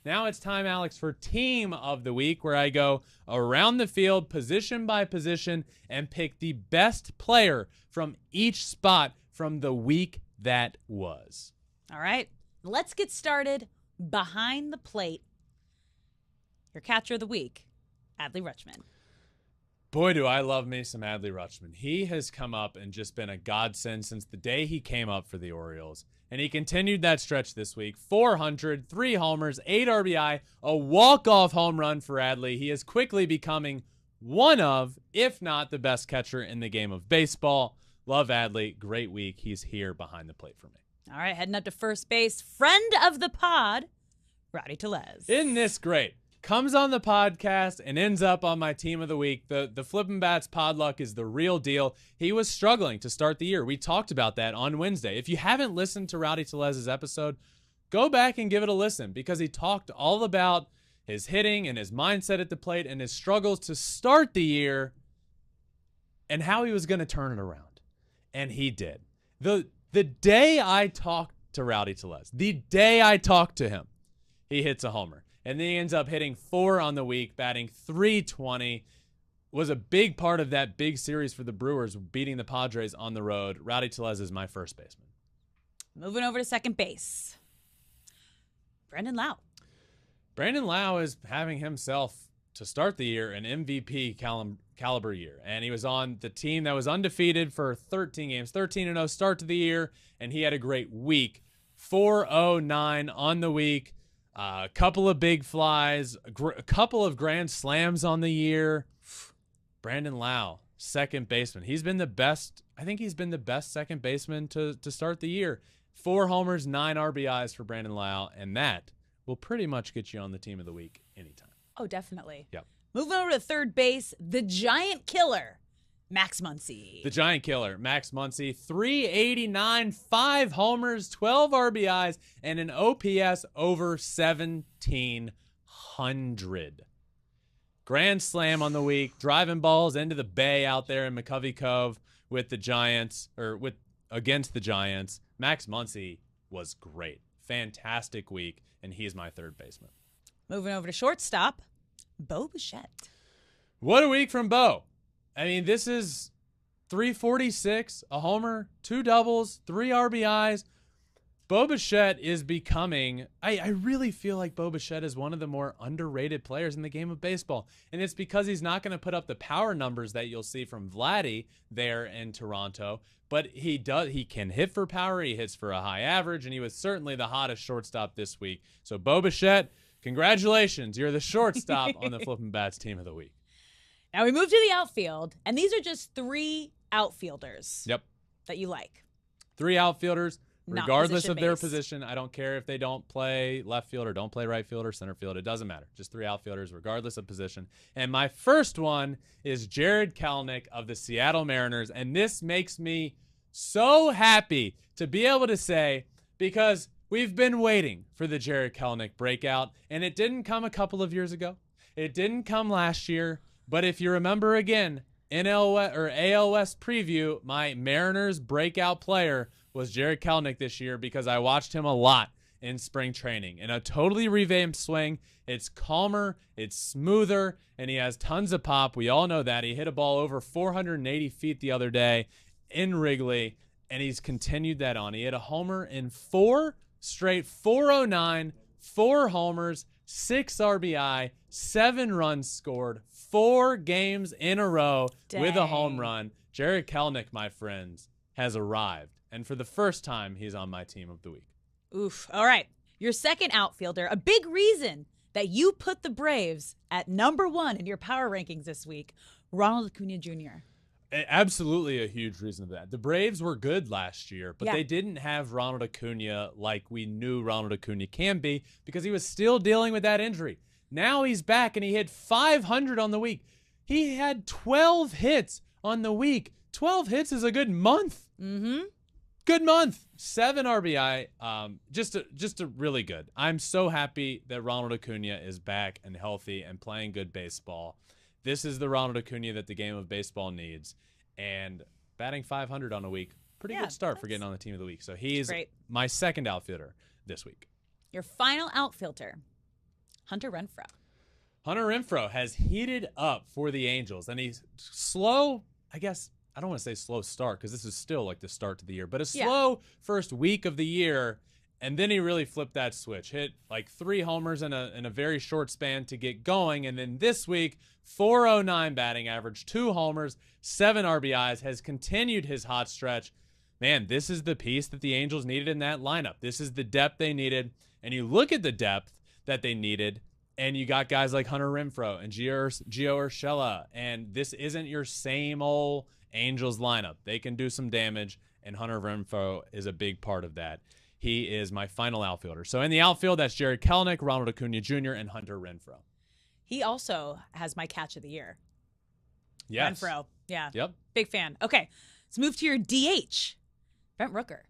Now it's time, Alex, for Team of the Week, where I go around the field, position by position, and pick the best player from each spot from the week that was. All right, let's get started behind the plate. Your catcher of the week, Adley Rutschman. Boy, do I love me some Adley Rutschman. He has come up and just been a godsend since the day he came up for the Orioles. And he continued that stretch this week. 400, 3 homers, 8 RBI, a walk-off home run for Adley. He is quickly becoming one of, if not the best catcher in the game of baseball. Love Adley. Great week. He's here behind the plate for me. All right, heading up to first base, friend of the pod, Rowdy Tellez. Isn't this great? Comes on the podcast and ends up on my team of the week. The Flippin' Bats pod luck is the real deal. He was struggling to start the year. We talked about that on Wednesday. If you haven't listened to Rowdy Tellez's episode, go back and give it a listen because he talked all about his hitting and his mindset at the plate and his struggles to start the year and how he was going to turn it around. And he did. The day I talked to Rowdy Tellez, the day I talked to him, he hits a homer. And then he ends up hitting 4 on the week, batting .320. Was a big part of that big series for the Brewers, beating the Padres on the road. Rowdy Tellez is my first baseman. Moving over to second base, Brandon Lowe. Brandon Lowe is having himself, to start the year, an MVP caliber year. And he was on the team that was undefeated for 13 games, 13-0 start to the year, and he had a great week. 409 on the week. A couple of big flies, a couple of grand slams on the year. Brandon Lowe, second baseman. He's been the best. I think he's been the best second baseman to start the year. 4 homers, 9 RBIs for Brandon Lowe, and that will pretty much get you on the team of the week anytime. Oh, definitely. Yep. Moving over to third base, the giant killer, Max Muncy. The giant killer, Max Muncy, 389, 5 homers, 12 RBIs, and an OPS over 1,700. Grand slam on the week, driving balls into the bay out there in McCovey Cove with the Giants, against the Giants. Max Muncy was great. Fantastic week, and he's my third baseman. Moving over to shortstop, Bo Bichette. What a week from Bo. I mean, this is 346, a homer, 2 doubles, 3 RBIs. Bo Bichette is becoming, I really feel like Bo Bichette is one of the more underrated players in the game of baseball. And it's because he's not going to put up the power numbers that you'll see from Vladdy there in Toronto. But he can hit for power, he hits for a high average, and he was certainly the hottest shortstop this week. So Bo Bichette, congratulations. You're the shortstop on the Flippin' Bats team of the week. Now we move to the outfield, and these are just 3 outfielders. Yep. That you like. 3 outfielders, regardless of their position-based. position. I don't care if they don't play left field or don't play right field or center field. It doesn't matter. Just 3 outfielders, regardless of position. And my first one is Jared Kelenic of the Seattle Mariners, and this makes me so happy to be able to say, because we've been waiting for the Jared Kelenic breakout, and it didn't come a couple of years ago. It didn't come last year. But if you remember again, AL West preview, my Mariners breakout player was Jared Kelenic this year because I watched him a lot in spring training. In a totally revamped swing, it's calmer, it's smoother, and he has tons of pop. We all know that. He hit a ball over 480 feet the other day in Wrigley, and he's continued that on. He hit a homer in 4 straight, 409, 4 homers, 6 RBI, 7 runs scored, 4 games in a row with a home run. Jared Kelenic, my friends, has arrived. And for the first time, he's on my team of the week. Oof. All right. Your second outfielder, a big reason that you put the Braves at number 1 in your power rankings this week, Ronald Acuna Jr. Absolutely a huge reason for that. The Braves were good last year, but they didn't have Ronald Acuna like we knew Ronald Acuna can be because he was still dealing with that injury. Now he's back, and he hit 500 on the week. He had 12 hits on the week. 12 hits is a good month. Mm-hmm. Good month. 7 RBI. Just a really good. I'm so happy that Ronald Acuna is back and healthy and playing good baseball. This is the Ronald Acuna that the game of baseball needs. And batting 500 on a week, pretty good start for getting on the team of the week. So he's my second outfielder this week. Your final outfielder, Hunter Renfroe. Hunter Renfroe has heated up for the Angels, and he's slow, I guess. I don't want to say slow start because this is still like the start to the year, but a slow first week of the year, and then he really flipped that switch. Hit like 3 homers in a very short span to get going, and then this week, 409 batting average, 2 homers, 7 RBIs, has continued his hot stretch. Man, this is the piece that the Angels needed in that lineup. This is the depth they needed, and you look at the depth that they needed, and you got guys like Hunter Renfroe and Gio Urshela, and this isn't your same old Angels lineup. They can do some damage, and Hunter Renfroe is a big part of that. He is my final outfielder. So in the outfield, that's Jarred Kelenic, Ronald Acuna Jr., and Hunter Renfroe. He also has my catch of the year. Yes. Renfroe. Yeah. Yep. Big fan. Okay, let's move to your DH, Brent Rooker.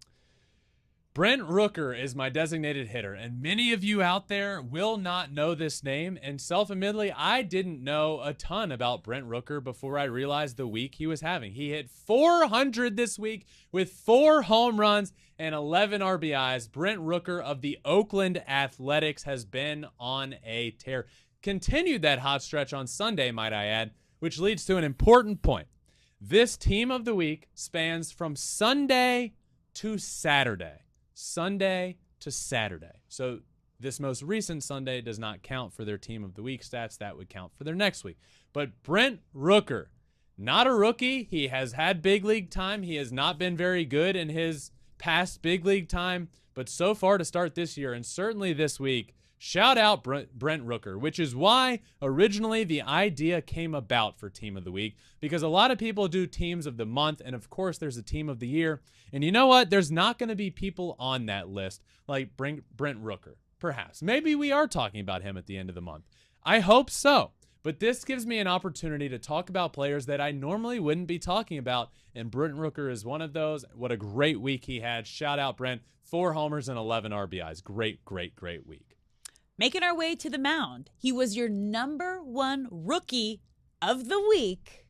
Brent Rooker is my designated hitter, and many of you out there will not know this name, and self-admittedly, I didn't know a ton about Brent Rooker before I realized the week he was having. He hit 400 this week with 4 home runs and 11 RBIs. Brent Rooker of the Oakland Athletics has been on a tear. Continued that hot stretch on Sunday, might I add, which leads to an important point. This team of the week spans from Sunday to Saturday. Sunday to Saturday. So this most recent Sunday does not count for their team of the week stats. That would count for their next week. But Brent Rooker, not a rookie. He has had big league time. He has not been very good in his past big league time. But so far to start this year, and certainly this week, shout out Brent Rooker, which is why originally the idea came about for Team of the Week, because a lot of people do Teams of the Month, and of course there's a Team of the Year. And you know what? There's not going to be people on that list like Brent Rooker. Perhaps. Maybe we are talking about him at the end of the month. I hope so. But this gives me an opportunity to talk about players that I normally wouldn't be talking about, and Brent Rooker is one of those. What a great week he had. Shout out, Brent. 4 homers and 11 RBIs. Great, great, great week. Making our way to the mound, he was your #1 rookie of the week,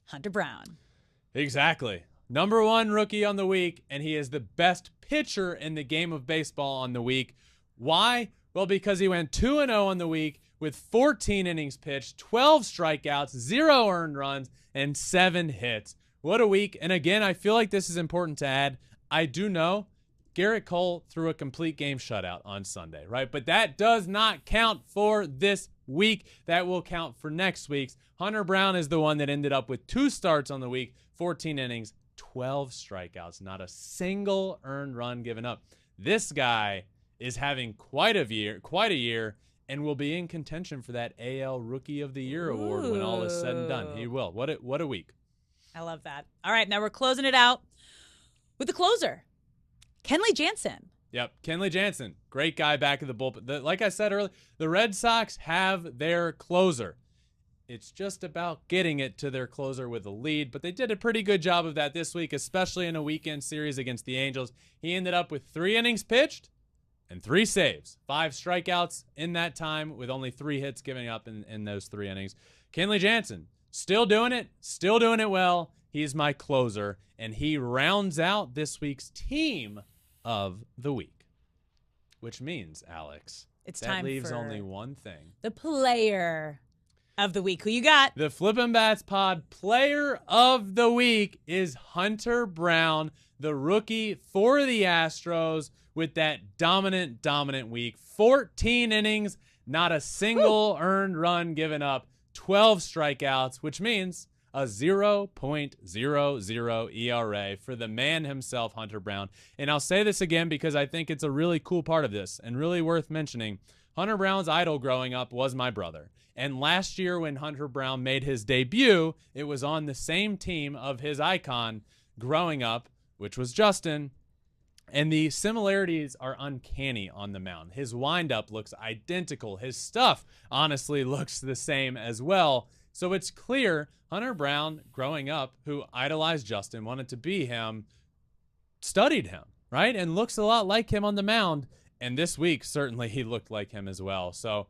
Hunter Brown. Exactly. #1 rookie on the week, and he is the best pitcher in the game of baseball on the week. Why? Well, because he went 2-0 on the week with 14 innings pitched, 12 strikeouts, 0 earned runs, and 7 hits. What a week. And again, I feel like this is important to add. I do know Garrett Cole threw a complete game shutout on Sunday, right? But that does not count for this week. That will count for next week's. Hunter Brown is the one that ended up with 2 starts on the week, 14 innings, 12 strikeouts, not a single earned run given up. This guy is having quite a year, and will be in contention for that AL Rookie of the Year award when all is said and done. He will. What a week. I love that. All right, now we're closing it out with the closer, Kenley Jansen. Yep, Kenley Jansen, great guy back in the bullpen. Like I said earlier, the Red Sox have their closer. It's just about getting it to their closer with a lead, but they did a pretty good job of that this week, especially in a weekend series against the Angels. He ended up with 3 innings pitched and 3 saves, 5 strikeouts in that time with only 3 hits giving up in those 3 innings. Kenley Jansen, still doing it well. He's my closer, and he rounds out this week's team of the week, which means, Alex, It's that time leaves for only one thing. the player of the week. Who you got? The Flippin' Bats Pod player of the week is Hunter Brown, the rookie for the Astros, with that dominant week. 14 innings, not a single earned run given up, 12 strikeouts, which means a 0.00 ERA for the man himself, Hunter Brown. And I'll say this again because I think it's a really cool part of this and really worth mentioning. Hunter Brown's idol growing up was my brother. And last year when Hunter Brown made his debut, it was on the same team of his icon growing up, which was Justin. And the similarities are uncanny on the mound. His windup looks identical. His stuff honestly looks the same as well. So it's clear Hunter Brown, growing up, who idolized Justin, wanted to be him, studied him, right? And looks a lot like him on the mound. And this week, certainly he looked like him as well. So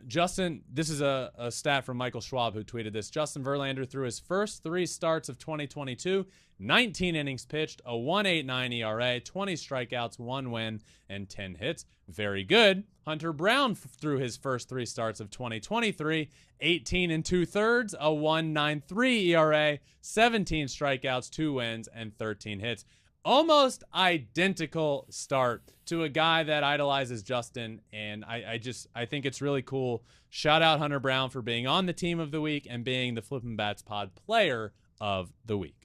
Justin, this is a stat from Michael Schwab who tweeted this. Justin Verlander threw his first 3 starts of 2022, 19 innings pitched, a 1.89 ERA, 20 strikeouts, 1 win, and 10 hits. Very good. Hunter Brown threw his first 3 starts of 2023, 18 2/3, a 1.93 ERA, 17 strikeouts, 2 wins, and 13 hits. Almost identical start to a guy that idolizes Justin, and I think it's really cool. Shout out Hunter Brown for being on the team of the week and being the Flippin' Bats Pod player of the week.